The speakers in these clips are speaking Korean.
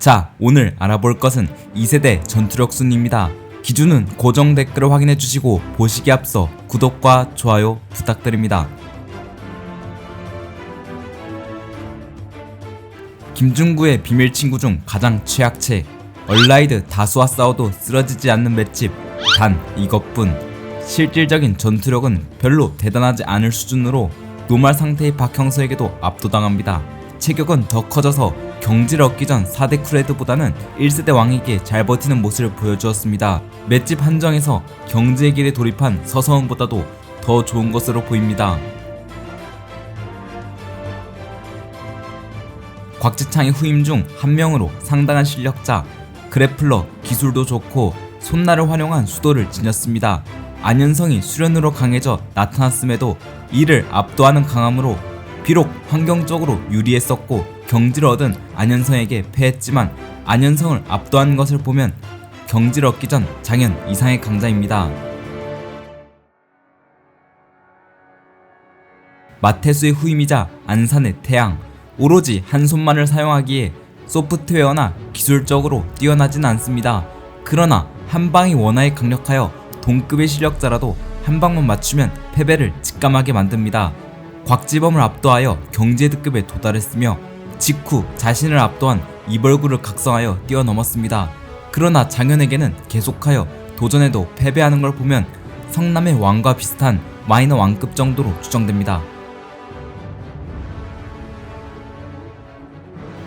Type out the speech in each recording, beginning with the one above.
자, 오늘 알아볼 것은 2세대 전투력 순위입니다. 기준은 고정 댓글을 확인해 주시고 보시기 앞서 구독과 좋아요 부탁드립니다. 김중구의 비밀 친구 중 가장 최악체. 얼라이드 다수와 싸워도 쓰러지지 않는 맷집 단 이것뿐. 실질적인 전투력은 별로 대단하지 않을 수준으로 노말 상태의 박형서에게도 압도당합니다. 체격은 더 커져서 경지를 얻기 전 4대 쿠레드보다는 1세대 왕에게 잘 버티는 모습을 보여주었습니다. 맷집 한정에서 경지의 길에 돌입한 서서원보다도 더 좋은 것으로 보입니다. 곽지창의 후임 중 한 명으로 상당한 실력자, 그래플러, 기술도 좋고 손날을 활용한 수도를 지녔습니다. 안현성이 수련으로 강해져 나타났음에도 이를 압도하는 강함으로 비록 환경적으로 유리했었고 경지를 얻은 안현성에게 패했지만 안현성을 압도한 것을 보면 경지를 얻기 전 장현 이상의 강자입니다. 마태수의 후임이자 안산의 태양, 오로지 한 손만을 사용하기에 소프트웨어나 기술적으로 뛰어나진 않습니다. 그러나 한방이 워낙에 강력하여 동급의 실력자라도 한방만 맞추면 패배를 직감하게 만듭니다. 곽지범을 압도하여 경제드급에 도달했으며 직후 자신을 압도한 이벌구를 각성하여 뛰어넘었습니다. 그러나 장현에게는 계속하여 도전해도 패배하는 걸 보면 성남의 왕과 비슷한 마이너 왕급 정도로 추정됩니다.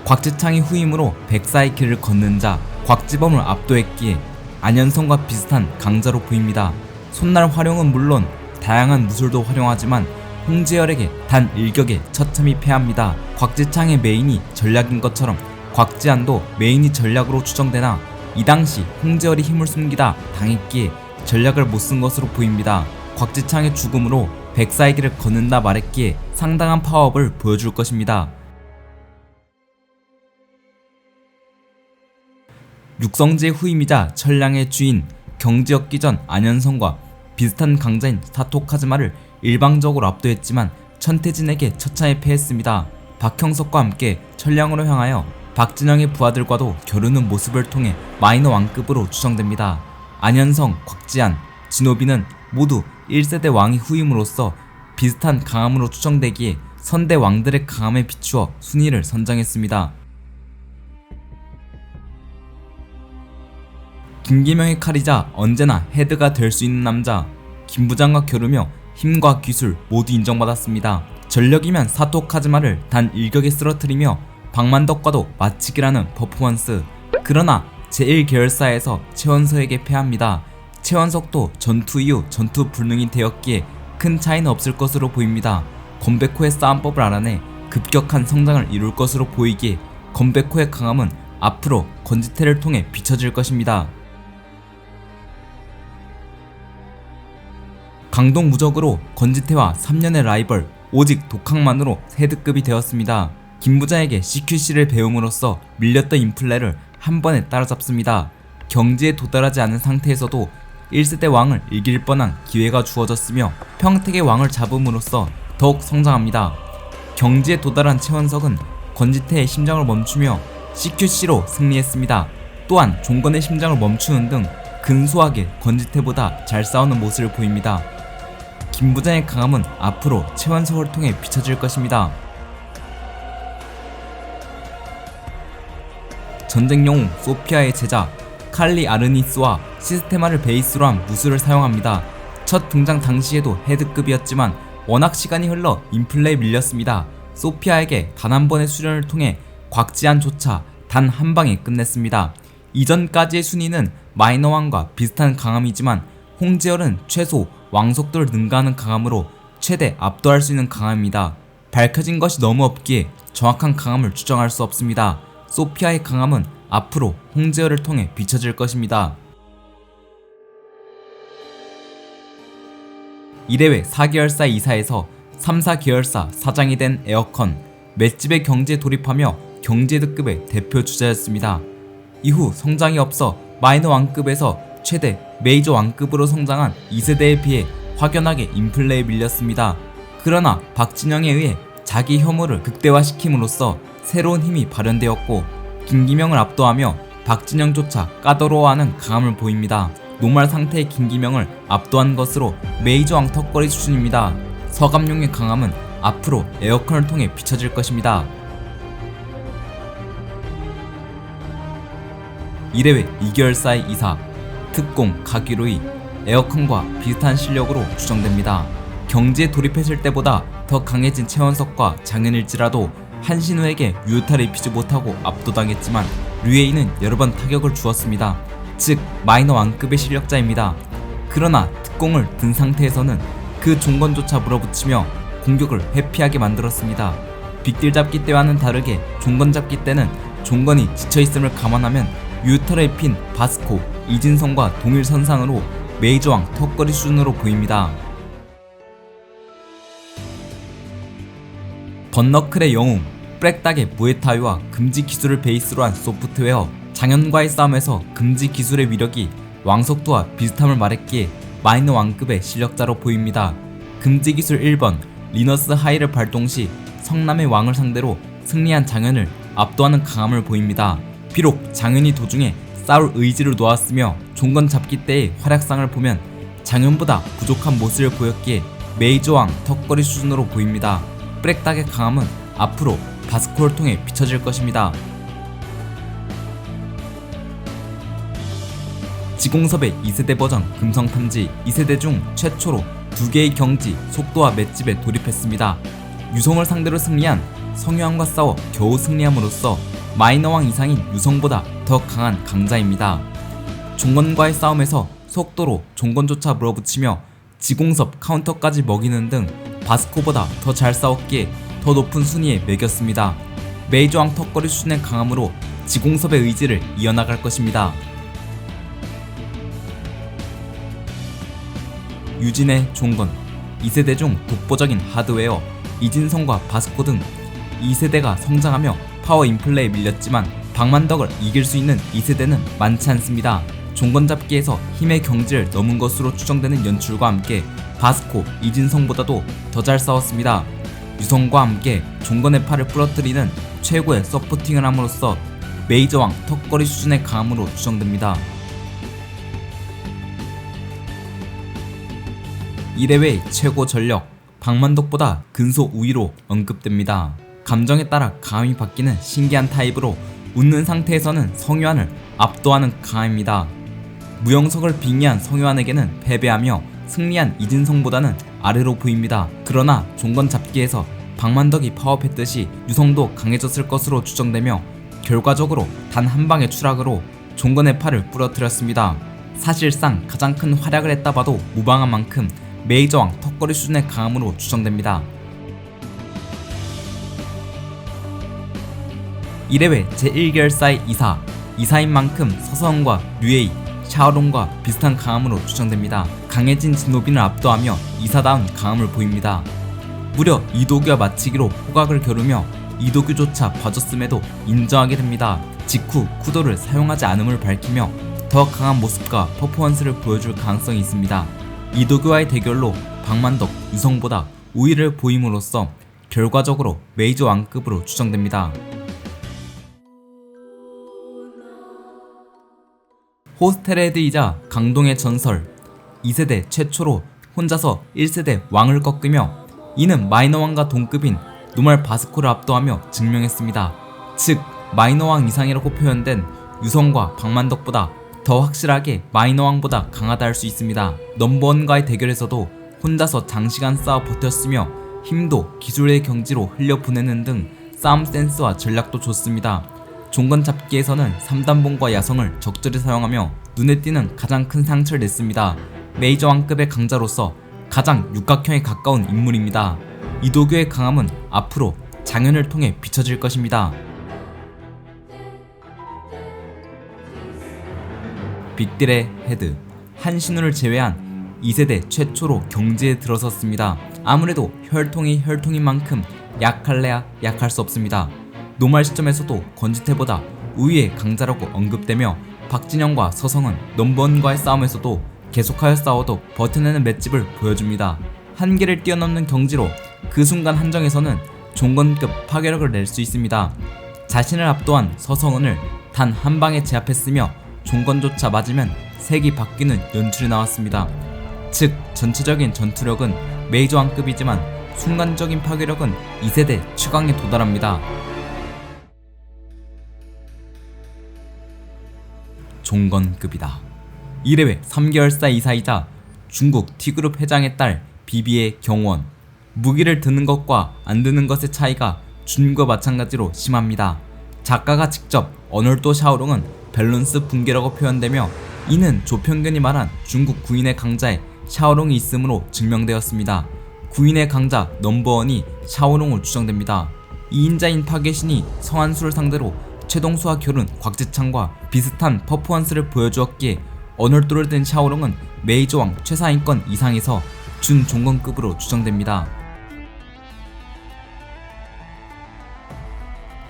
곽지창의 후임으로 백사의 길을 걷는 자, 곽지범을 압도했기에 안현성과 비슷한 강자로 보입니다. 손날 활용은 물론 다양한 무술도 활용하지만 홍지열에게 단 일격에 처참히 패합니다. 곽지창의 메인이 전략인 것처럼 곽지안도 메인이 전략으로 추정되나 이 당시 홍지열이 힘을 숨기다 당했기에 전략을 못 쓴 것으로 보입니다. 곽지창의 죽음으로 백사의 길을 걷는다 말했기에 상당한 파워업을 보여줄 것입니다. 육성지의 후임이자 천량의 주인, 경지얻기 전 안현성과 비슷한 강자인 사토카즈마를 일방적으로 압도했지만 천태진에게 처참히 패했습니다. 박형석과 함께 천량으로 향하여 박진영의 부하들과도 겨루는 모습을 통해 마이너 왕급으로 추정됩니다. 안현성, 곽지안, 진호비는 모두 1세대 왕의 후임으로서 비슷한 강함으로 추정되기에 선대 왕들의 강함에 비추어 순위를 선정했습니다. 김기명의 칼이자 언제나 헤드가 될 수 있는 남자, 김부장과 겨루며 힘과 기술 모두 인정받았습니다. 전력이면 사토카즈마를 단 일격에 쓰러뜨리며 박만덕과도 맞치기라는 퍼포먼스. 그러나 제1계열사에서 최원석에게 패합니다. 최원석도 전투 이후 전투 불능이 되었기에 큰 차이는 없을 것으로 보입니다. 컴백 후의 싸움법을 알아내 급격한 성장을 이룰 것으로 보이기에 컴백 후의 강함은 앞으로 건지태를 통해 비춰질 것입니다. 강동 무적으로 건지태와 3년의 라이벌, 오직 독학만으로 세드급이 되었습니다. 김부자에게 CQC를 배움으로써 밀렸던 인플레를 한 번에 따라잡습니다. 경지에 도달하지 않은 상태에서도 1세대 왕을 이길 뻔한 기회가 주어졌으며 평택의 왕을 잡음으로써 더욱 성장합니다. 경지에 도달한 최원석은 건지태의 심장을 멈추며 CQC로 승리했습니다. 또한 종건의 심장을 멈추는 등 근소하게 건지태보다 잘 싸우는 모습을 보입니다. 김부장의 강함은 앞으로 최원석을 통해 비춰질 것입니다. 전쟁 영웅 소피아의 제자 칼리 아르니스와 시스테마를 베이스로 한 무술을 사용합니다. 첫 등장 당시에도 헤드급이었지만 워낙 시간이 흘러 인플레에 밀렸습니다. 소피아에게 단 한 번의 수련을 통해 곽지안조차 단 한 방에 끝냈습니다. 이전까지의 순위는 마이너왕과 비슷한 강함이지만 홍지열은 최소 왕속도를 능가하는 강함으로 최대 압도할 수 있는 강함입니다. 밝혀진 것이 너무 없기에 정확한 강함을 추정할 수 없습니다. 소피아의 강함은 앞으로 홍지열을 통해 비춰질 것입니다. 1회회 4계열사 이사에서 3, 4계열사 사장이 된 에어컨, 맷집의 경지에 돌입하며 경제드급의 대표 주자였습니다. 이후 성장이 없어 마이너 왕급에서 최대 메이저 왕급으로 성장한 2세대에 비해 확연하게 인플레에 밀렸습니다. 그러나 박진영에 의해 자기 혐오를 극대화시킴으로써 새로운 힘이 발현되었고 김기명을 압도하며 박진영조차 까다로워하는 강함을 보입니다. 노말 상태의 김기명을 압도한 것으로 메이저왕 턱걸이 수준입니다. 서감용의 강함은 앞으로 에어컨을 통해 비춰질 것입니다. 1회회 2개월사의 이사 특공 가기로이 에어컨과 비슷한 실력으로 추정됩니다. 경지에 돌입했을 때보다 더 강해진 최원석과 장현일지라도 한신우에게 유효타를 입히지 못하고 압도당했지만 류에이는 여러 번 타격을 주었습니다. 즉 마이너 왕급의 실력자입니다. 그러나 특공을 든 상태에서는 그 종건조차 물어붙이며 공격을 회피하게 만들었습니다. 빅딜 잡기 때와는 다르게 종건 잡기 때는 종건이 지쳐있음을 감안하면 유효타를 입힌 바스코, 이진성과 동일 선상으로 메이저왕 턱걸이 수준으로 보입니다. 번너클의 영웅, 프렉닥의 무에타이와 금지 기술을 베이스로 한 소프트웨어, 장현과의 싸움에서 금지 기술의 위력이 왕석도와 비슷함을 말했기에 마이너 왕급의 실력자로 보입니다. 금지 기술 1번 리너스 하이를 발동 시 성남의 왕을 상대로 승리한 장현을 압도하는 강함을 보입니다. 비록 장현이 도중에 싸울 의지를 놓았으며 종건 잡기 때의 활약상을 보면 장현보다 부족한 모습을 보였기에 메이저왕 턱걸이 수준으로 보입니다. 프렉닥의 강함은 앞으로 바스코를 통해 비춰질 것입니다. 지공섭의 2세대 버전 금성탐지 2세대 중 최초로 2개의 경지, 속도와 맷집에 돌입했습니다. 유성을 상대로 승리한 성유한과 싸워 겨우 승리함으로써 마이너왕 이상인 유성보다 더 강한 강자입니다. 종건과의 싸움에서 속도로 종건조차 물어붙이며 지공섭 카운터까지 먹이는 등 바스코보다 더 잘 싸웠기에 더 높은 순위에 매겼습니다. 메이저왕 턱걸이 수준의 강함으로 지공섭의 의지를 이어나갈 것입니다. 유진의 종건 2세대 중 독보적인 하드웨어, 이진성과 바스코 등 2세대가 성장하며 파워 인플레에 밀렸지만 박만덕을 이길 수 있는 2세대는 많지 않습니다. 종건 잡기에서 힘의 경지를 넘은 것으로 추정되는 연출과 함께 바스코, 이진성보다도 더 잘 싸웠습니다. 유성과 함께 종건의 팔을 부러뜨리는 최고의 서포팅을 함으로써 메이저왕 턱걸이 수준의 강함으로 추정됩니다. 1회의 최고 전력, 박만덕보다 근소 우위로 언급됩니다. 감정에 따라 강함이 바뀌는 신기한 타입으로 웃는 상태에서는 성유한을 압도하는 강함입니다. 무영석을 빙의한 성유한에게는 패배하며 승리한 이진성보다는 아래로 보입니다. 그러나 종건 잡기에서 박만덕이 파업했듯이 유성도 강해졌을 것으로 추정되며 결과적으로 단 한 방의 추락으로 종건의 팔을 부러뜨렸습니다. 사실상 가장 큰 활약을 했다 봐도 무방한 만큼 메이저왕 턱걸이 수준의 강함으로 추정됩니다. 1회회 제1계열사의 이사인 만큼 서서원과 류에이, 샤오롱과 비슷한 강함으로 추정됩니다. 강해진 진노빈을 압도하며 이사다운 강함을 보입니다. 무려 이도규와 맞치기로 호각을 겨루며 이도규조차 봐줬음에도 인정하게 됩니다. 직후 쿠도를 사용하지 않음을 밝히며 더 강한 모습과 퍼포먼스를 보여줄 가능성이 있습니다. 이도규와의 대결로 박만덕, 유성보다 우위를 보임으로써 결과적으로 메이저 왕급으로 추정됩니다. 호스텔헤드이자 강동의 전설 2세대 최초로 혼자서 1세대 왕을 꺾으며 이는 마이너왕과 동급인 노말 바스코를 압도하며 증명했습니다. 즉 마이너왕 이상이라고 표현된 유성과 박만덕보다 더 확실하게 마이너왕보다 강하다 할 수 있습니다. 넘버원과의 대결에서도 혼자서 장시간 싸워 버텼으며 힘도 기술의 경지로 흘려보내는 등 싸움 센스와 전략도 좋습니다. 종건 잡기에서는 3단봉과 야성을 적절히 사용하며 눈에 띄는 가장 큰 상처를 냈습니다. 메이저 왕급의 강자로서 가장 육각형에 가까운 인물입니다. 이도규의 강함은 앞으로 장현을 통해 비춰질 것입니다. 빅딜의 헤드, 한신우를 제외한 2세대 최초로 경지에 들어섰습니다. 아무래도 혈통인 만큼 약할래야 약할 수 없습니다. 노말 시점에서도 건지태보다 우위의 강자라고 언급되며 박진영과 서성은 넘버원과의 싸움에서도 계속하여 싸워도 버텨내는 맷집을 보여줍니다. 한계를 뛰어넘는 경지로 그 순간 한정에서는 종건급 파괴력을 낼 수 있습니다. 자신을 압도한 서성은을 단 한 방에 제압했으며 종건조차 맞으면 색이 바뀌는 연출이 나왔습니다. 즉 전체적인 전투력은 메이저왕급이지만 순간적인 파괴력은 2세대 최강에 도달합니다. 종건급이다. 이래외 3개월사 이사이자 중국 T그룹 회장의 딸 비비의 경원. 무기를 드는 것과 안 드는 것의 차이가 준과 마찬가지로 심합니다. 작가가 직접 언월도 샤오롱은 밸런스 붕괴라고 표현되며 이는 조평균이 말한 중국 구인의 강자에 샤오롱이 있음으로 증명되었습니다. 구인의 강자 넘버원이 샤오롱으로 추정됩니다. 2인자인 파괴신이 성한수를 상대로 최동수와 결혼 곽지창과 비슷한 퍼포먼스를 보여주었기에 언월도를 든 샤오롱은 메이저왕 최상위권 이상에서 준종건급으로 추정됩니다.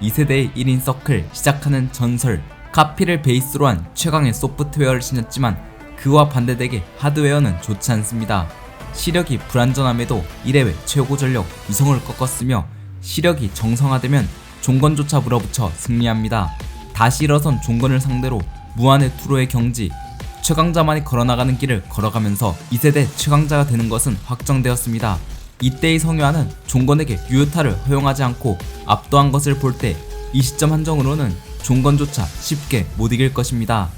2세대의 1인 서클 시작하는 전설. 카피를 베이스로 한 최강의 소프트웨어를 신었지만 그와 반대되게 하드웨어는 좋지 않습니다. 시력이 불안전함에도 1회회 최고 전력 유성을 꺾었으며 시력이 정상화되면 종건조차 물어붙여 승리합니다. 다시 일어선 종건을 상대로 무한의 투로의 경지, 최강자만이 걸어나가는 길을 걸어가면서 2세대 최강자가 되는 것은 확정되었습니다. 이때의 성유한은 종건에게 유효타를 허용하지 않고 압도한 것을 볼 때 이 시점 한정으로는 종건조차 쉽게 못 이길 것입니다.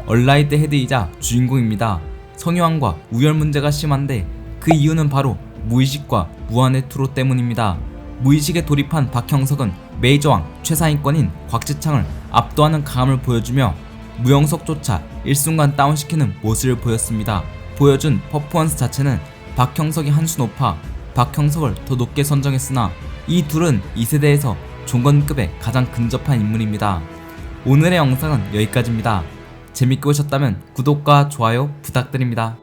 얼라이트 헤드이자 주인공입니다. 성유한과 우열 문제가 심한데 그 이유는 바로 무의식과 무한의 투로 때문입니다. 무의식에 돌입한 박형석은 메이저왕 최상위권인 곽지창을 압도하는 강함을 보여주며 무영석조차 일순간 다운시키는 모습을 보였습니다. 보여준 퍼포먼스 자체는 박형석이 한 수 높아 박형석을 더 높게 선정했으나 이 둘은 2세대에서 종건급에 가장 근접한 인물입니다. 오늘의 영상은 여기까지입니다. 재밌게 보셨다면 구독과 좋아요 부탁드립니다.